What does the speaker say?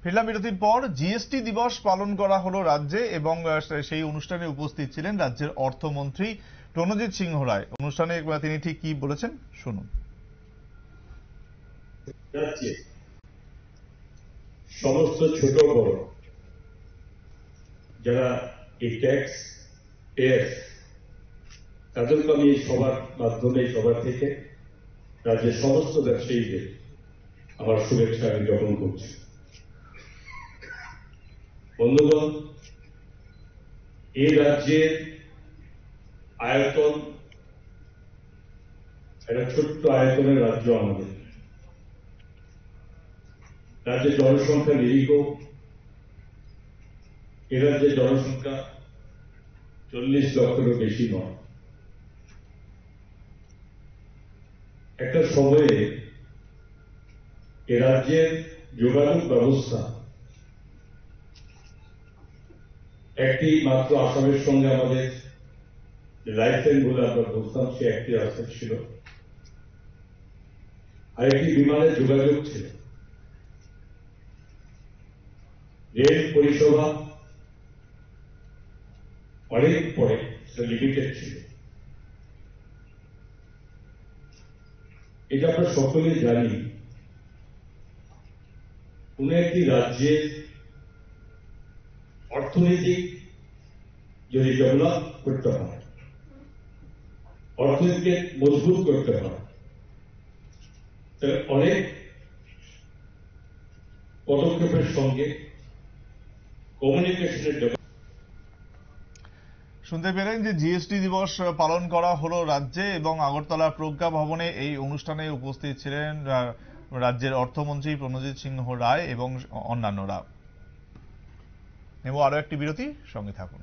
ফিরলাম বিরতির পর। জিএসটি দিবস পালন করা হলো রাজ্যে এবং সেই অনুষ্ঠানে উপস্থিত ছিলেন রাজ্যের অর্থমন্ত্রী প্রণজিৎ সিংহ রায়। অনুষ্ঠানে তিনি ঠিক কি বলেছেন শুনুন। সমস্ত ছোট বড় যারা এই ট্যাক্স পেয়ার্স তাদেরকে আমি এই সবার মাধ্যমে সবার থেকে রাজ্যের সমস্ত ব্যবসায়ীদের আমার শুভেচ্ছা আমি জ্ঞাপন করছি। বন্ধুগণ, এই রাজ্যের আয়তন একটা ছোট্ট আয়তনের রাজ্য আমাদের। রাজ্যের জনসংখ্যা নিরীহ, এ রাজ্যের জনসংখ্যা 40 লক্ষেরও বেশি নয়। একটা সময়ে এ রাজ্যের যোগাযোগ ব্যবস্থা একটি মাত্র আসামের সঙ্গে আমাদের লাইফলাইন বলে আমরা বলতাম, সে একটি রাস্তা ছিল, আর একটি বিমানের যোগাযোগ ছিল। রেল পরিষেবা অনেক পরে লিমিটেড ছিল। এটা আমরা সকলে জানি। কোন একটি রাজ্যের অর্থনৈতিক যদি ডেভেলপ করতে হয়, অর্থনীতিকে মজবুত করতে হয়, তাহলে অনেক পদক্ষেপের সঙ্গে কমিউনিকেশনের শুনতে পেলেন যে জিএসটি দিবস পালন করা হলো রাজ্যে এবং আগরতলা প্রজ্ঞা ভবনে এই অনুষ্ঠানে উপস্থিত ছিলেন রাজ্যের অর্থমন্ত্রী প্রণজিৎ সিংহ রায় এবং অন্যান্যরা। নেব আরো একটি বিরতি, সঙ্গে থাকুন।